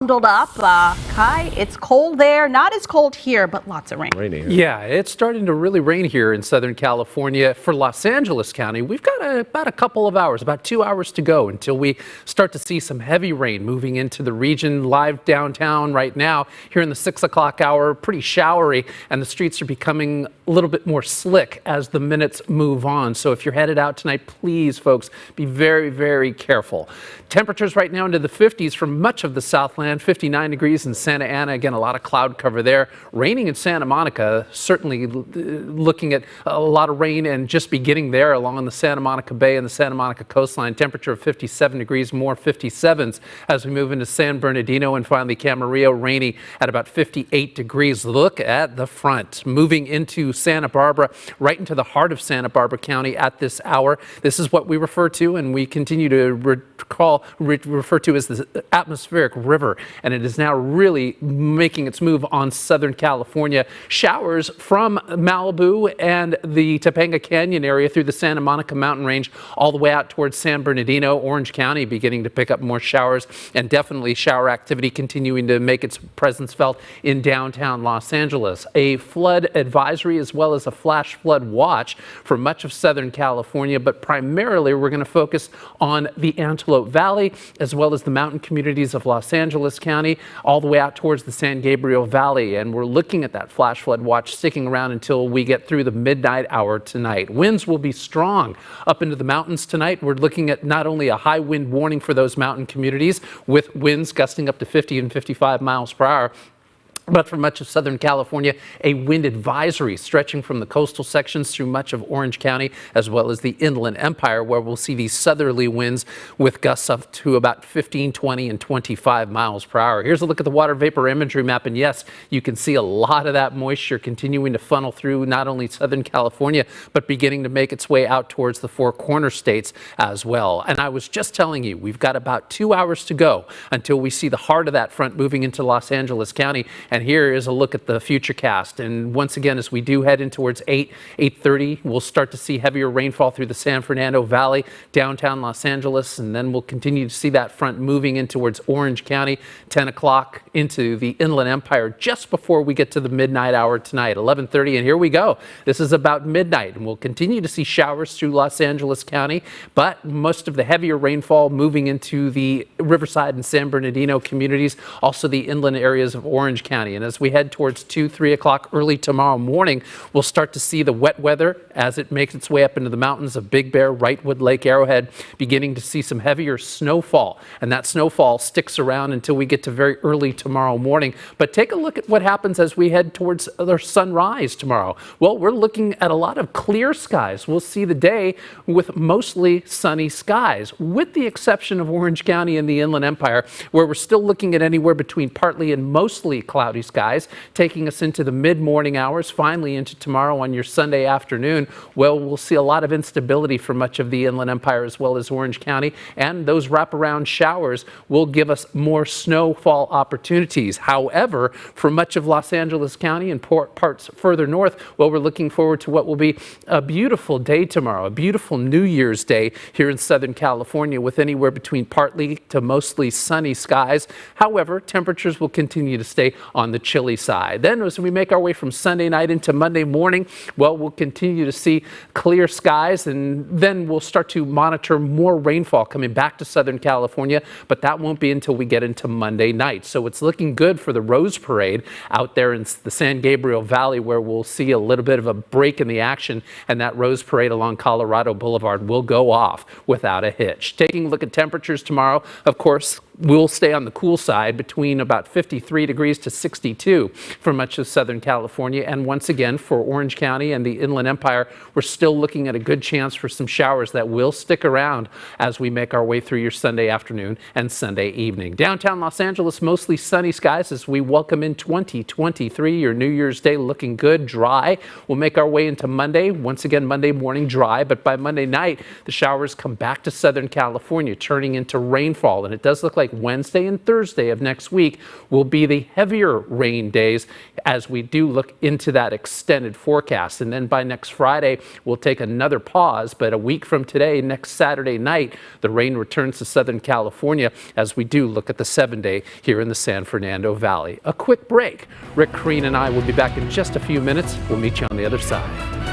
Bundled up. Kai, it's cold there. Not as cold here, but lots of rain. Rainy here. Yeah, it's starting to really rain here in Southern California. For Los Angeles County, we've got about a couple of hours, about 2 hours to go until we start to see some heavy rain moving into the region. Live downtown right now, here in the 6 o'clock hour, pretty showery, and the streets are becoming a little bit more slick as the minutes move on. So if you're headed out tonight, please, folks, be very, very careful. Temperatures right now into the 50s for much of the Southland, 59 degrees in Santa Ana. Again, a lot of cloud cover there. Raining in Santa Monica, certainly looking at a lot of rain and just beginning there along the Santa Monica Bay and the Santa Monica coastline. Temperature of 57 degrees, more 57s as we move into San Bernardino and finally Camarillo, rainy at about 58 degrees. Look at the front. Moving into Santa Barbara, right into the heart of Santa Barbara County at this hour. This is what we refer to and we continue to refer to as the atmospheric river, and it is now really making its move on Southern California. Showers from Malibu and the Topanga Canyon area through the Santa Monica Mountain Range all the way out towards San Bernardino. Orange County beginning to pick up more showers, and definitely shower activity continuing to make its presence felt in downtown Los Angeles. A flood advisory as well as a flash flood watch for much of Southern California, but primarily we're going to focus on the Antelope Valley as well as the mountain communities of Los Angeles County all the way out towards the San Gabriel Valley, and we're looking at that flash flood watch sticking around until we get through the midnight hour tonight. Winds will be strong up into the mountains tonight. We're looking at not only a high wind warning for those mountain communities with winds gusting up to 50 and 55 miles per hour, but for much of Southern California, a wind advisory stretching from the coastal sections through much of Orange County, as well as the Inland Empire, where we'll see these southerly winds with gusts up to about 15, 20, and 25 miles per hour. Here's a look at the water vapor imagery map, and yes, you can see a lot of that moisture continuing to funnel through not only Southern California, but beginning to make its way out towards the Four Corner states as well. And I was just telling you, we've got about 2 hours to go until we see the heart of that front moving into Los Angeles County. And here is a look at the future cast. And once again, as we do head in towards 8:30, we'll start to see heavier rainfall through the San Fernando Valley, downtown Los Angeles, and then we'll continue to see that front moving in towards Orange County, 10 o'clock into the Inland Empire just before we get to the midnight hour tonight, 11:30. And here we go. This is about midnight, and we'll continue to see showers through Los Angeles County, but most of the heavier rainfall moving into the Riverside and San Bernardino communities, also the inland areas of Orange County. And as we head towards 2, 3 o'clock early tomorrow morning, we'll start to see the wet weather as it makes its way up into the mountains of Big Bear, Wrightwood, Lake Arrowhead, beginning to see some heavier snowfall. And that snowfall sticks around until we get to very early tomorrow morning. But take a look at what happens as we head towards the sunrise tomorrow. Well, we're looking at a lot of clear skies. We'll see the day with mostly sunny skies, with the exception of Orange County and the Inland Empire, where we're still looking at anywhere between partly and mostly cloudy skies, taking us into the mid-morning hours, finally into tomorrow on your Sunday afternoon. Well, we'll see a lot of instability for much of the Inland Empire as well as Orange County, and those wraparound showers will give us more snowfall opportunities. However, for much of Los Angeles County and parts further north, well, we're looking forward to what will be a beautiful day tomorrow, a beautiful New Year's Day here in Southern California with anywhere between partly to mostly sunny skies. However, temperatures will continue to stay on the chilly side. Then as we make our way from Sunday night into Monday morning, well, we'll continue to see clear skies, and then we'll start to monitor more rainfall coming back to Southern California, but that won't be until we get into Monday night. So it's looking good for the Rose Parade out there in the San Gabriel Valley, where we'll see a little bit of a break in the action, and that Rose Parade along Colorado Boulevard will go off without a hitch. Taking a look at temperatures tomorrow, of course, we'll stay on the cool side between about 53 degrees to 62 for much of Southern California. And once again, for Orange County and the Inland Empire, we're still looking at a good chance for some showers that will stick around as we make our way through your Sunday afternoon and Sunday evening. Downtown Los Angeles, mostly sunny skies as we welcome in 2023. Your New Year's Day looking good, dry. We'll make our way into Monday. Once again, Monday morning dry, but by Monday night, the showers come back to Southern California, turning into rainfall. And it does look like like Wednesday and Thursday of next week will be the heavier rain days as we do look into that extended forecast. And then by next Friday, we'll take another pause. But a week from today, next Saturday night, the rain returns to Southern California as we do look at the 7-day here in the San Fernando Valley. A quick break. Rick Crean and I will be back in just a few minutes. We'll meet you on the other side.